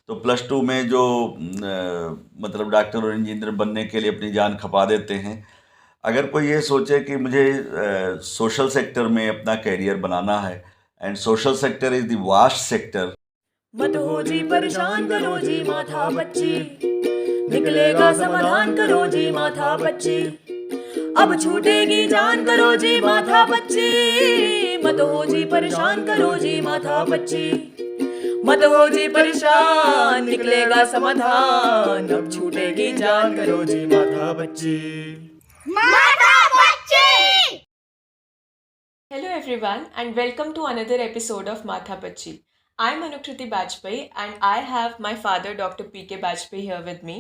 तो plus two में जो मतलब डॉक्टर और इंजीनियर बनने के लिए अपनी जान खपा देते हैं। अगर कोई ये सोचे कि मुझे सोशल सेक्टर में अपना कैरियर बनाना है, and social sector is the vast sector. मत हो जी परेशान, करो जी माथा बच्ची, निकलेगा समाधान, करो जी माथा बच्ची। अब छूटेगी जान, करो जी माथा बच्ची। मत हो जी परेशान, करो जी माथा बच्ची। मत हो जी परेशान, निकलेगा समाधान। अब छूटेगी जान, करो जी माथा बच्ची। माता बच्ची। Hello everyone and welcome to another episode of Matha Pachi. I'm Anukriti Bajpai and I have my father Dr. P.K. Bajpai here with me,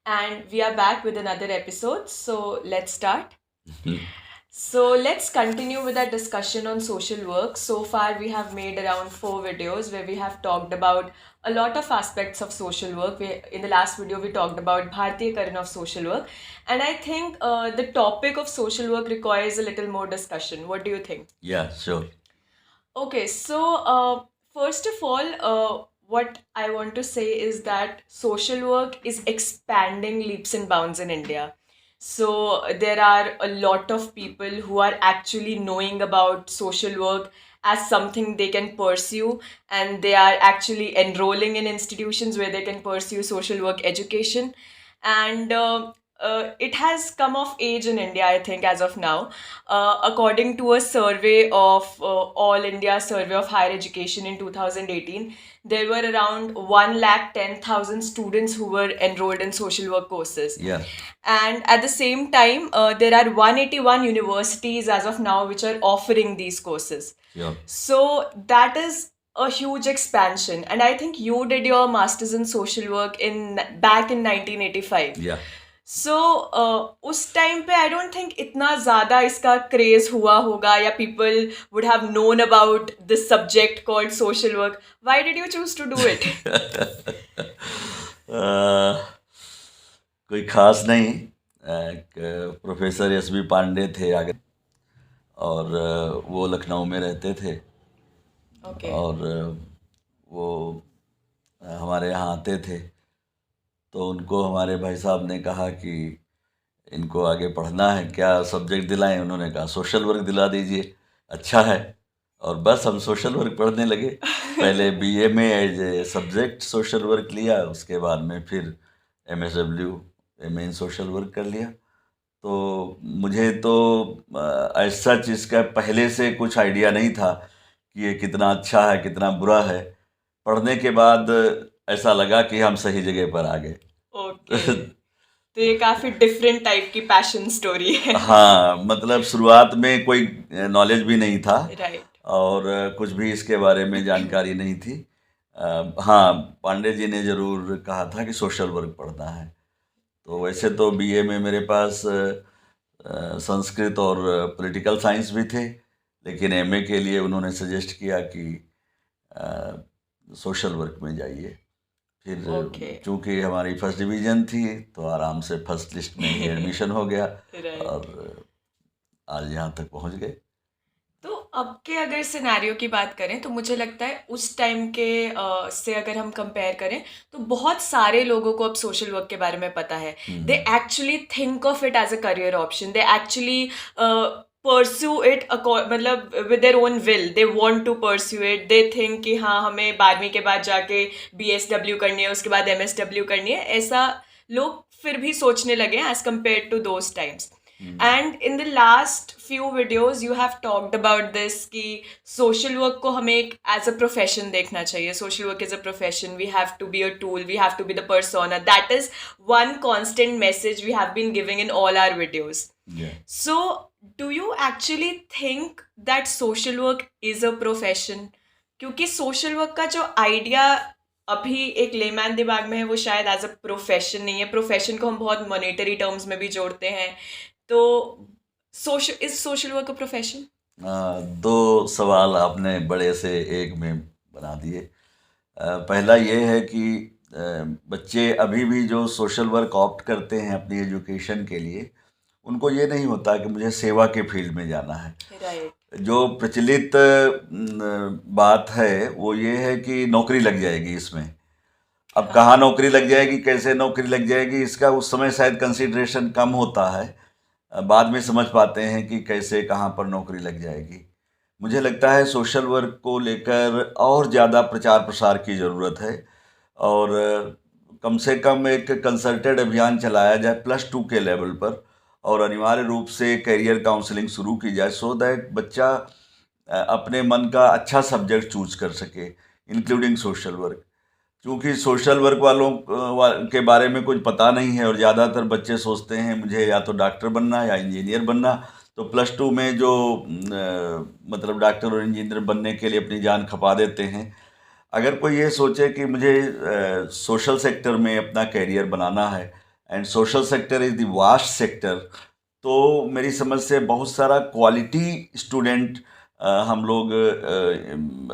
and we are back with another episode. So let's start. So let's continue with our discussion on social work. So far we have made around 4 videos where we have talked about a lot of aspects of social work. In the last video we talked about Bharatiya Karan of social work, and I think the topic of social work requires a little more discussion. What do you think? Yeah, sure. Okay, so first of all, what I want to say is that social work is expanding leaps and bounds in India. So there are a lot of people who are actually knowing about social work as something they can pursue, and they are actually enrolling in institutions where they can pursue social work education. And it has come of age in India, I think, as of now. According to a survey of All India Survey of Higher Education in 2018, there were around 110,000 students who were enrolled in social work courses. Yeah. And at the same time, there are 181 universities as of now which are offering these courses. Sure. So that is a huge expansion. And I think you did your master's in social work back in 1985. Yeah. सो उस time पे I don't think इतना ज़्यादा इसका craze हुआ होगा, या people would have known about this subject called social work. Why did you choose to do it? कोई खास नहीं। Professor S.B.. पांडे थे आगे, और वो लखनऊ में रहते थे। Okay. और वो हमारे यहाँ आते थे, तो उनको हमारे भाई साहब ने कहा कि इनको आगे पढ़ना है, क्या सब्जेक्ट दिलाएं। उन्होंने कहा सोशल वर्क दिला दीजिए, अच्छा है। और बस हम सोशल वर्क पढ़ने लगे। पहले बीए में as a subject social work लिया, उसके बाद में फिर MSW M in social work कर लिया। तो मुझे तो ऐसा चीज़ का पहले से कुछ आइडिया नहीं था कि ये कितना अच्छा है कितना बुरा है। पढ़ने के बाद ऐसा लगा कि हम सही जगह पर आ गए। ओके, तो ये काफ़ी डिफरेंट टाइप की पैशन स्टोरी है. हाँ, मतलब शुरुआत में कोई नॉलेज भी नहीं था, राइट. और कुछ भी इसके बारे में जानकारी नहीं थी। हाँ, पांडे जी ने ज़रूर कहा था कि सोशल वर्क पढ़ना है। तो वैसे तो बीए में मेरे पास संस्कृत और पॉलिटिकल साइंस भी थे, लेकिन एमए के लिए उन्होंने सजेस्ट किया कि सोशल वर्क में जाइए। फिर Okay. चूँकि हमारी फर्स्ट डिवीज़न थी, तो आराम से फर्स्ट लिस्ट में ही एडमिशन हो गया, Right. और आज यहाँ तक पहुँच गए। तो अब के अगर सिनेरियो की बात करें तो मुझे लगता है उस टाइम के से अगर हम कंपेयर करें तो बहुत सारे लोगों को अब सोशल वर्क के बारे में पता है. They actually think of it as a career option. They actually pursue it, मतलब with their own will they want to pursue it. They think कि हाँ, हमें 12वीं के बाद जाके बीएसडब्ल्यू करनी है, उसके बाद एमएसडब्ल्यू करनी है. ऐसा लोग फिर भी सोचने लगे as compare to those times. And in the last few videos you have talked about this कि social work को हमें एक as a profession देखना चाहिए. Social work is a profession. We have to be a tool. We have to be the persona. That is one constant message we have been giving in all our videos. Yeah. So do you actually think that social work is a profession? क्योंकि social work का जो idea अभी एक layman दिमाग में है, वो शायद एज अ प्रोफेशन नहीं है. प्रोफेशन को हम बहुत मॉनेटरी टर्म्स में भी जोड़ते हैं. तो सोशल वर्क अ प्रोफेशन? दो सवाल आपने बड़े से एक में बना दिए। पहला ये है कि बच्चे अभी भी जो सोशल वर्क ऑप्ट करते हैं अपनी एजुकेशन के लिए, उनको ये नहीं होता कि मुझे सेवा के फील्ड में जाना है. राइट. जो प्रचलित बात है वो ये है कि नौकरी लग जाएगी इसमें, अब कहाँ नौकरी लग जाएगी, कैसे नौकरी लग जाएगी, इसका उस समय शायद कंसिडरेशन कम होता है। बाद में समझ पाते हैं कि कैसे कहाँ पर नौकरी लग जाएगी। मुझे लगता है सोशल वर्क को लेकर और ज़्यादा प्रचार प्रसार की ज़रूरत है, और कम से कम एक कंसल्टेड अभियान चलाया जाए +2 के लेवल पर, और अनिवार्य रूप से करियर काउंसलिंग शुरू की जाए, सो दैट बच्चा अपने मन का अच्छा सब्जेक्ट चूज कर सके, इंक्लूडिंग सोशल वर्क। क्योंकि सोशल वर्क वालों के बारे में कुछ पता नहीं है, और ज़्यादातर बच्चे सोचते हैं मुझे या तो डॉक्टर बनना या इंजीनियर बनना, तो +2 में जो मतलब डॉक्टर और इंजीनियर बनने के लिए अपनी जान खपा देते हैं। अगर कोई ये सोचे कि मुझे सोशल सेक्टर में अपना कैरियर बनाना है, and social sector is the vast sector, तो मेरी समझ से बहुत सारा क्वालिटी स्टूडेंट हम लोग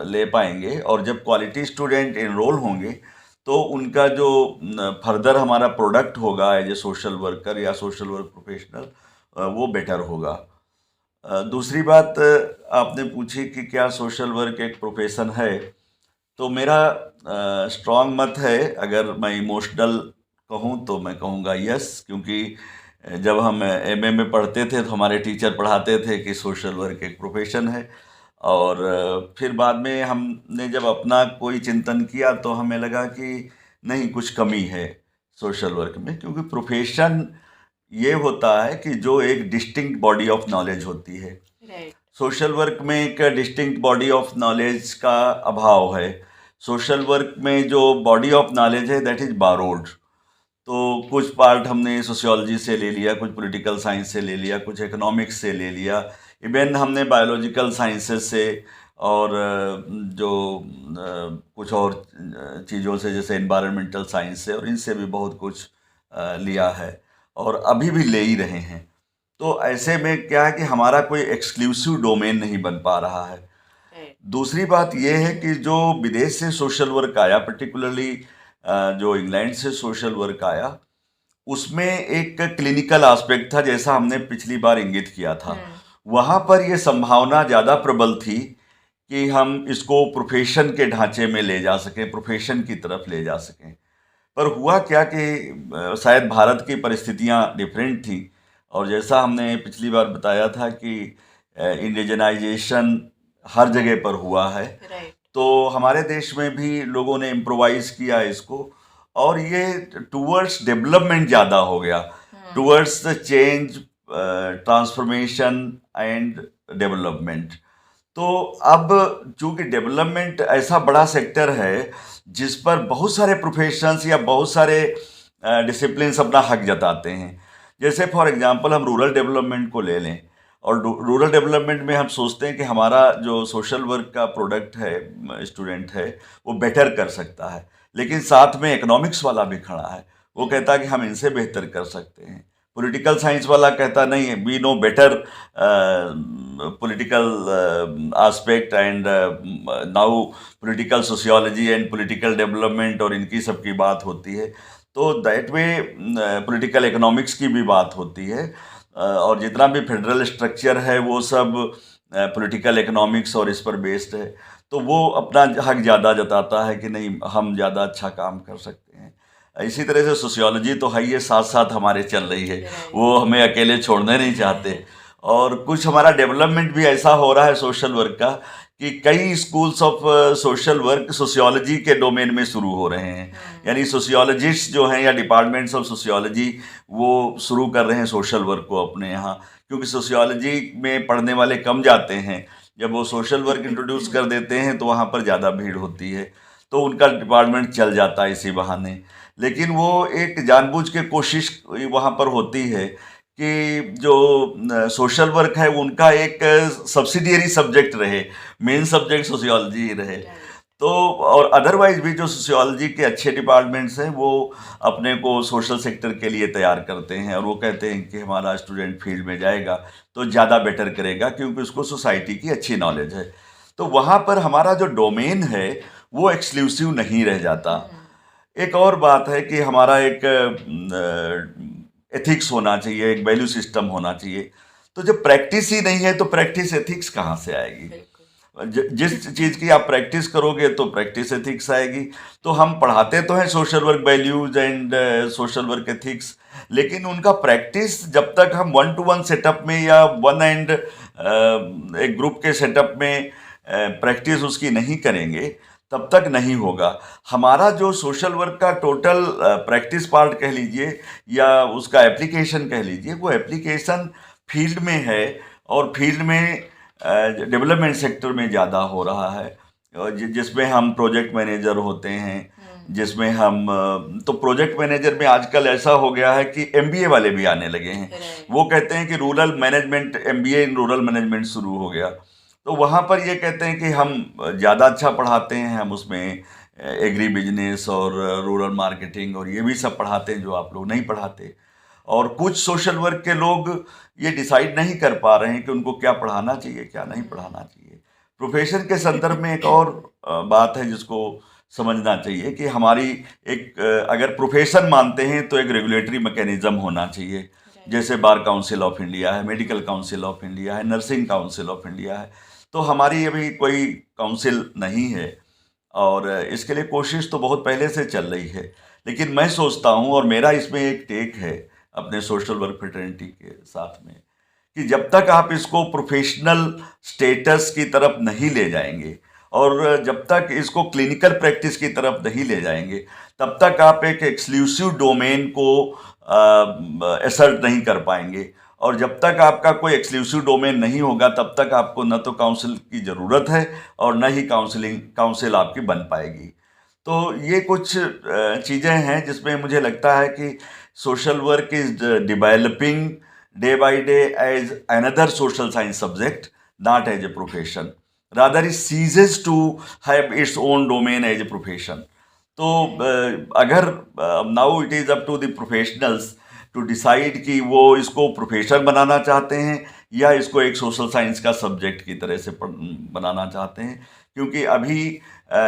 ले पाएंगे, और जब क्वालिटी स्टूडेंट एनरोल होंगे तो उनका जो फर्दर हमारा प्रोडक्ट होगा एज ए सोशल वर्कर या सोशल वर्क प्रोफेशनल, वो बेटर होगा। दूसरी बात आपने पूछी कि क्या सोशल वर्क एक प्रोफेशन है, तो मेरा स्ट्रॉन्ग मत है, अगर मैं इमोशनल कहूँ तो मैं कहूँगा यस, क्योंकि जब हम एमए में पढ़ते थे तो हमारे टीचर पढ़ाते थे कि सोशल वर्क एक प्रोफेशन है, और फिर बाद में हमने जब अपना कोई चिंतन किया तो हमें लगा कि नहीं, कुछ कमी है सोशल वर्क में, क्योंकि प्रोफेशन ये होता है कि जो एक डिस्टिंक्ट बॉडी ऑफ नॉलेज होती है। राइट। सोशल वर्क में एक डिस्टिंक्ट बॉडी ऑफ नॉलेज का अभाव है। सोशल वर्क में जो बॉडी ऑफ नॉलेज है दैट इज बारोड। तो कुछ पार्ट हमने सोशियोलॉजी से ले लिया, कुछ पॉलिटिकल साइंस से ले लिया, कुछ इकोनॉमिक्स से ले लिया, इवन हमने बायोलॉजिकल साइंसेस से, और जो कुछ और चीज़ों से जैसे एनवायरमेंटल साइंस से, और इनसे भी बहुत कुछ लिया है, और अभी भी ले ही रहे हैं। तो ऐसे में क्या है कि हमारा कोई एक्सक्लूसिव डोमेन नहीं बन पा रहा है। दूसरी बात यह है कि जो विदेश से सोशल वर्क आया, पर्टिकुलरली जो इंग्लैंड से सोशल वर्क आया, उसमें एक क्लिनिकल एस्पेक्ट था, जैसा हमने पिछली बार इंगित किया था। वहाँ पर ये संभावना ज़्यादा प्रबल थी कि हम इसको प्रोफेशन के ढांचे में ले जा सकें, प्रोफेशन की तरफ ले जा सकें। पर हुआ क्या कि शायद भारत की परिस्थितियाँ डिफरेंट थी, और जैसा हमने पिछली बार बताया था कि इंडिजनाइजेशन हर जगह पर हुआ है, तो हमारे देश में भी लोगों ने इम्प्रोवाइज किया इसको, और ये टूवर्ड्स डेवलपमेंट ज़्यादा हो गया, towards the change, transformation and development. तो अब चूँकि डेवलपमेंट ऐसा बड़ा सेक्टर है जिस पर बहुत सारे प्रोफेशंस या बहुत सारे डिसिप्लिन्स अपना हक जताते हैं। जैसे फॉर एग्जांपल हम रूरल डेवलपमेंट को ले लें, और रूरल डेवलपमेंट में हम सोचते हैं कि हमारा जो सोशल वर्क का प्रोडक्ट है, स्टूडेंट है, वो बेटर कर सकता है, लेकिन साथ में इकोनॉमिक्स वाला भी खड़ा है, वो कहता है कि हम इनसे बेहतर कर सकते हैं। पॉलिटिकल साइंस वाला कहता नहीं, we know better political aspect, and now political sociology and political development, और इनकी सबकी बात होती है। तो दैट वे पॉलिटिकल इकोनॉमिक्स की भी बात होती है, और जितना भी फेडरल स्ट्रक्चर है वो सब पॉलिटिकल इकोनॉमिक्स और इस पर बेस्ड है। तो वो अपना हक ज़्यादा जताता है कि नहीं, हम ज़्यादा अच्छा काम कर सकते हैं। इसी तरह से सोशियोलॉजी तो है, ये साथ साथ हमारे चल रही है, वो हमें अकेले छोड़ने नहीं चाहते। और कुछ हमारा डेवलपमेंट भी ऐसा हो रहा है सोशल वर्क का कि कई schools of social work sociology के डोमेन में शुरू हो रहे हैं, यानी सोशियोलॉजिस्ट जो हैं या डिपार्टमेंट्स ऑफ सोशियोलॉजी वो शुरू कर रहे हैं सोशल वर्क को अपने यहाँ, क्योंकि सोशियोलॉजी में पढ़ने वाले कम जाते हैं। जब वो सोशल वर्क इंट्रोड्यूस कर देते हैं तो वहाँ पर ज़्यादा भीड़ होती है, तो उनका डिपार्टमेंट चल जाता है इसी बहाने। लेकिन वो एक जानबूझ के कोशिश वहाँ पर होती है कि जो सोशल वर्क है उनका एक सब्सिडियरी सब्जेक्ट रहे, मेन सब्जेक्ट सोशियोलॉजी ही रहे। तो और अदरवाइज भी जो सोशियोलॉजी के अच्छे डिपार्टमेंट्स हैं वो अपने को सोशल सेक्टर के लिए तैयार करते हैं, और वो कहते हैं कि हमारा स्टूडेंट फील्ड में जाएगा तो ज़्यादा बेटर करेगा, क्योंकि उसको सोसाइटी की अच्छी नॉलेज है। तो वहाँ पर हमारा जो डोमेन है वो एक्सक्लूसिव नहीं रह जाता। एक और बात है कि हमारा एक एथिक्स होना चाहिए, एक वैल्यू सिस्टम होना चाहिए। तो जब प्रैक्टिस ही नहीं है तो प्रैक्टिस एथिक्स कहाँ से आएगी? जिस चीज़ की आप प्रैक्टिस करोगे तो प्रैक्टिस एथिक्स आएगी। तो हम पढ़ाते तो हैं social work values and social work ethics, लेकिन उनका प्रैक्टिस जब तक हम 1-to-1 सेटअप में या वन एंड एक ग्रुप के सेटअप में प्रैक्टिस उसकी नहीं करेंगे तब तक नहीं होगा। हमारा जो सोशल वर्क का टोटल प्रैक्टिस पार्ट कह लीजिए या उसका एप्लीकेशन कह लीजिए, वो एप्लीकेशन फील्ड में है और फील्ड में डेवलपमेंट सेक्टर में ज़्यादा हो रहा है, जिसमें हम प्रोजेक्ट मैनेजर होते हैं, जिसमें हम तो प्रोजेक्ट मैनेजर में आजकल ऐसा हो गया है कि एमबीए वाले भी आने लगे हैं। वो कहते हैं कि rural management, MBA in rural management शुरू हो गया। तो वहाँ पर ये कहते हैं कि हम ज़्यादा अच्छा पढ़ाते हैं, हम उसमें एग्री बिजनेस और रूरल मार्केटिंग और ये भी सब पढ़ाते हैं जो आप लोग नहीं पढ़ाते। और कुछ सोशल वर्क के लोग ये डिसाइड नहीं कर पा रहे हैं कि उनको क्या पढ़ाना चाहिए, क्या नहीं पढ़ाना चाहिए। प्रोफेशन के संदर्भ में एक और बात है जिसको समझना चाहिए कि हमारी एक अगर प्रोफेशन मानते हैं तो एक रेगुलेटरी मैकेनिज्म होना चाहिए, जैसे बार काउंसिल ऑफ इंडिया है, मेडिकल काउंसिल ऑफ इंडिया है, नर्सिंग काउंसिल ऑफ इंडिया है। तो हमारी अभी कोई काउंसिल नहीं है और इसके लिए कोशिश तो बहुत पहले से चल रही है। लेकिन मैं सोचता हूँ और मेरा इसमें एक टेक है अपने सोशल वर्क फ्रेटर्निटी के साथ में कि जब तक आप इसको प्रोफेशनल स्टेटस की तरफ नहीं ले जाएंगे और जब तक इसको क्लिनिकल प्रैक्टिस की तरफ नहीं ले जाएंगे तब तक आप एक एक्सक्लूसिव डोमेन को असर्ट नहीं कर पाएंगे। और जब तक आपका कोई एक्सक्लूसिव डोमेन नहीं होगा तब तक आपको न तो काउंसिल की ज़रूरत है और न ही काउंसिल आपकी बन पाएगी। तो ये कुछ चीज़ें हैं जिसमें मुझे लगता है कि social work is developing day by day as another social science subject, not as a profession, rather it ceases to have its own domain as a profession. तो अगर now it is up to the professionals to decide कि वो इसको profession बनाना चाहते हैं या इसको एक सोशल साइंस का सब्जेक्ट की तरह से बनाना चाहते हैं। क्योंकि अभी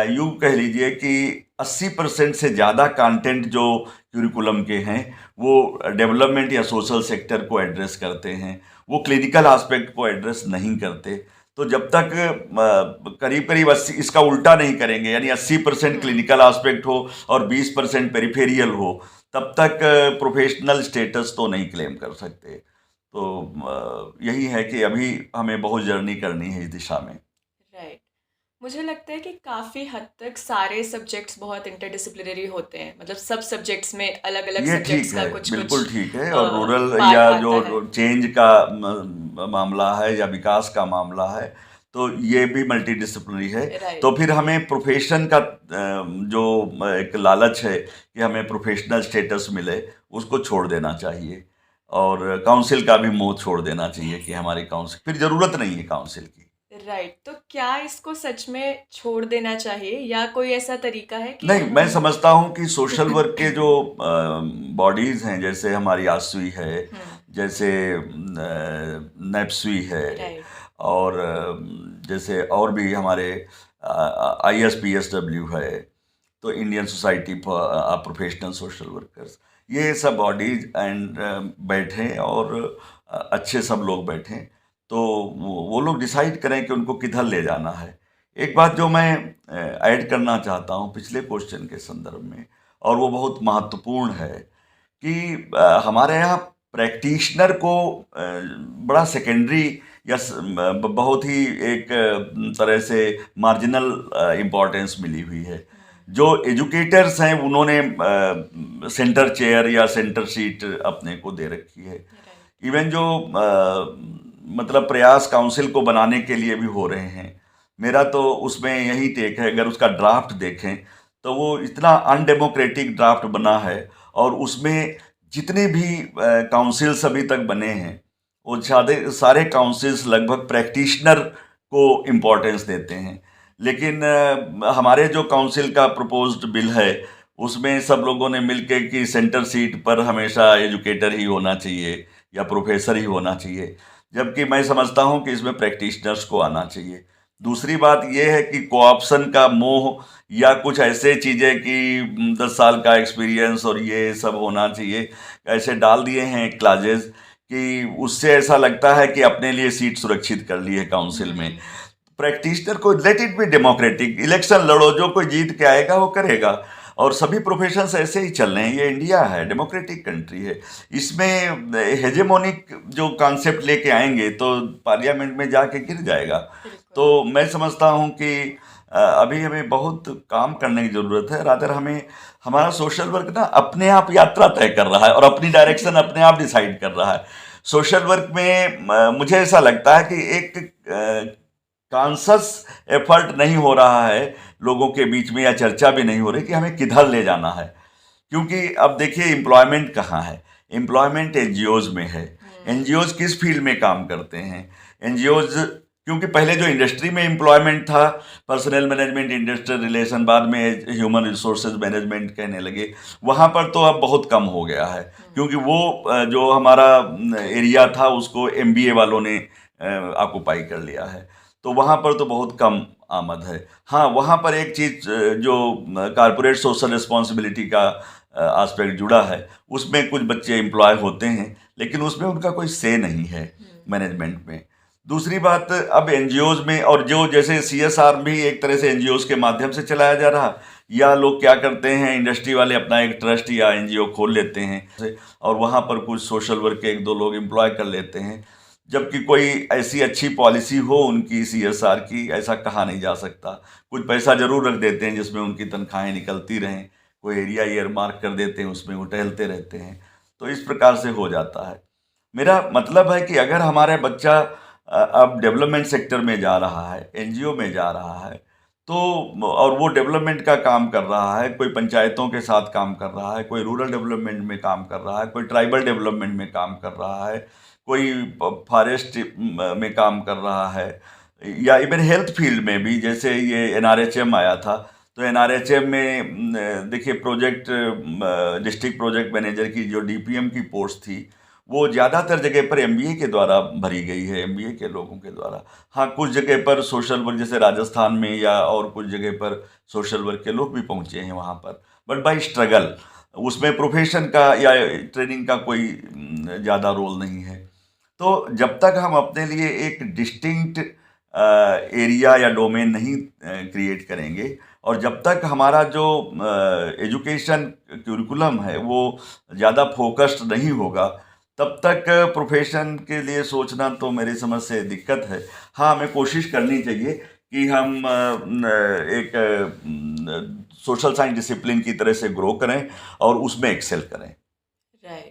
यूँ कह लीजिए कि 80% से ज़्यादा कंटेंट जो क्यूरिकुलम के हैं वो डेवलपमेंट या सोशल सेक्टर को एड्रेस करते हैं, वो क्लिनिकल एस्पेक्ट को एड्रेस नहीं करते। तो जब तक करीब करीब 80 इसका उल्टा नहीं करेंगे, यानी 80% क्लिनिकल एस्पेक्ट हो और 20% पेरिफेरियल हो, तब तक प्रोफेशनल स्टेटस तो नहीं क्लेम कर सकते। तो यही है कि अभी हमें बहुत जर्नी करनी है इस दिशा में। राइट। मुझे लगता है कि काफ़ी हद तक सारे सब्जेक्ट्स बहुत इंटरडिसिप्लिनरी होते हैं, मतलब सब सब्जेक्ट्स में अलग अलग ये सब्जेक्ट्स ठीक का है, कुछ बिल्कुल ठीक है। अ, और रूरल पार्ट या आता जो है। चेंज का मामला है या विकास का मामला है तो ये भी मल्टी डिसिप्लिनरी है। राइट। तो फिर हमें प्रोफेशन का जो एक लालच है कि हमें प्रोफेशनल स्टेटस मिले, उसको छोड़ देना चाहिए और काउंसिल का भी मोह छोड़ देना चाहिए कि हमारी काउंसिल, फिर ज़रूरत नहीं है काउंसिल की। राइट। तो क्या इसको सच में छोड़ देना चाहिए या कोई ऐसा तरीका है कि नहीं, मैं समझता हूँ कि सोशल वर्क के जो बॉडीज़ हैं, जैसे हमारी आसुई है, जैसे नेप्सुई है राइट। और जैसे और भी हमारे ISPSW है, तो Indian society for professional social workers, ये सब बॉडीज एंड बैठें और अच्छे सब लोग बैठें तो वो लोग डिसाइड करें कि उनको किधर ले जाना है। एक बात जो मैं ऐड करना चाहता हूँ पिछले क्वेश्चन के संदर्भ में, और वो बहुत महत्वपूर्ण है कि हमारे यहाँ प्रैक्टिशनर को बड़ा सेकेंडरी या बहुत ही एक तरह से मार्जिनल इम्पोर्टेंस मिली हुई है। जो एजुकेटर्स हैं उन्होंने सेंटर चेयर या सेंटर सीट अपने को दे रखी है। इवन जो मतलब प्रयास काउंसिल को बनाने के लिए भी हो रहे हैं, मेरा तो उसमें यही टेक है, अगर उसका ड्राफ्ट देखें तो वो इतना अनडेमोक्रेटिक ड्राफ्ट बना है और उसमें जितने भी काउंसिल्स अभी तक बने हैं वो सारे काउंसिल्स लगभग प्रैक्टिशनर को इम्पोर्टेंस देते हैं। लेकिन हमारे जो काउंसिल का प्रपोज्ड बिल है उसमें सब लोगों ने मिलके कि सेंटर सीट पर हमेशा एजुकेटर ही होना चाहिए या प्रोफेसर ही होना चाहिए, जबकि मैं समझता हूँ कि इसमें प्रैक्टिशनर्स को आना चाहिए। दूसरी बात यह है कि कोऑप्शन का मोह या कुछ ऐसे चीज़ें कि 10 साल का एक्सपीरियंस और ये सब होना चाहिए, ऐसे डाल दिए हैं क्लाजेस कि उससे ऐसा लगता है कि अपने लिए सीट सुरक्षित कर ली है काउंसिल में। प्रैक्टिशनर को let it be democratic, election लड़ो, जो कोई जीत के आएगा वो करेगा, और सभी प्रोफेशंस ऐसे ही चल रहे हैं। ये इंडिया है, डेमोक्रेटिक कंट्री है। इसमें हेजेमोनिक जो कॉन्सेप्ट लेके आएंगे तो पार्लियामेंट में जाके गिर जाएगा। तो मैं समझता हूँ कि अभी हमें बहुत काम करने की ज़रूरत है। रादर हमें, हमारा सोशल वर्क ना अपने आप यात्रा तय कर रहा है और अपनी डायरेक्शन अपने आप डिसाइड कर रहा है। सोशल वर्क में मुझे ऐसा लगता है कि एक कॉन्शस एफर्ट नहीं हो रहा है लोगों के बीच में, या चर्चा भी नहीं हो रही कि हमें किधर ले जाना है। क्योंकि अब देखिए एम्प्लॉयमेंट कहाँ है, एम्प्लॉयमेंट एनजीओज में है। एनजीओज किस फील्ड में काम करते हैं? एनजीओज, क्योंकि पहले जो इंडस्ट्री में एम्प्लॉयमेंट था, पर्सनल मैनेजमेंट, इंडस्ट्रियल रिलेशन, बाद में ह्यूमन रिसोर्सेज मैनेजमेंट कहने लगे, वहाँ पर तो अब बहुत कम हो गया है। क्योंकि वो जो हमारा एरिया था उसको एमबीए वालों ने ऑक्युपाई कर लिया है, तो वहाँ पर तो बहुत कम आमद है। हाँ, वहाँ पर एक चीज़ जो कारपोरेट सोशल रिस्पॉन्सिबिलिटी का एस्पेक्ट जुड़ा है, उसमें कुछ बच्चे एम्प्लॉय होते हैं, लेकिन उसमें उनका कोई से नहीं है मैनेजमेंट में। दूसरी बात, अब एनजीओज में, और जो जैसे सीएसआर भी एक तरह से एनजीओज के माध्यम से चलाया जा रहा, या लोग क्या करते हैं, इंडस्ट्री वाले अपना एक ट्रस्ट या एनजीओ खोल लेते हैं और वहाँ पर कुछ सोशल वर्क के एक दो लोग एम्प्लॉय कर लेते हैं, जबकि कोई ऐसी अच्छी पॉलिसी हो उनकी सीएसआर की, ऐसा कहा नहीं जा सकता। कुछ पैसा जरूर रख देते हैं जिसमें उनकी तनख्वाहें निकलती रहें, कोई एरिया ईयर मार्क कर देते हैं, उसमें वो टहलते रहते हैं, तो इस प्रकार से हो जाता है। मेरा मतलब है कि अगर हमारा बच्चा अब डेवलपमेंट सेक्टर में जा रहा है, एनजीओ में जा रहा है, तो और वो डेवलपमेंट का काम कर रहा है, कोई पंचायतों के साथ काम कर रहा है, कोई रूरल डेवलपमेंट में काम कर रहा है, कोई ट्राइबल डेवलपमेंट में काम कर रहा है, कोई फॉरेस्ट में काम कर रहा है, या इवन हेल्थ फील्ड में भी, जैसे ये एनआरएचएम आया था, तो एनआरएचएम में देखिए प्रोजेक्ट डिस्ट्रिक्ट प्रोजेक्ट मैनेजर की जो डीपीएम की पोस्ट थी, वो ज़्यादातर जगह पर एमबीए के द्वारा भरी गई है, एमबीए के लोगों के द्वारा। हाँ, कुछ जगह पर सोशल वर्क, जैसे राजस्थान में या और कुछ जगह पर सोशल वर्क के लोग भी पहुँचे हैं वहाँ पर, बट बाय स्ट्रगल। उसमें प्रोफेशन का या ट्रेनिंग का कोई ज़्यादा रोल नहीं है। तो जब तक हम अपने लिए एक डिस्टिंक्ट एरिया या डोमेन नहीं क्रिएट करेंगे, और जब तक हमारा जो एजुकेशन करिकुलम है वो ज़्यादा फोकस्ड नहीं होगा, तब तक प्रोफेशन के लिए सोचना तो मेरी समझ से दिक्कत है। हाँ, हमें कोशिश करनी चाहिए कि हम एक सोशल साइंस डिसिप्लिन की तरह से ग्रो करें और उसमें एक्सेल करें। राइट।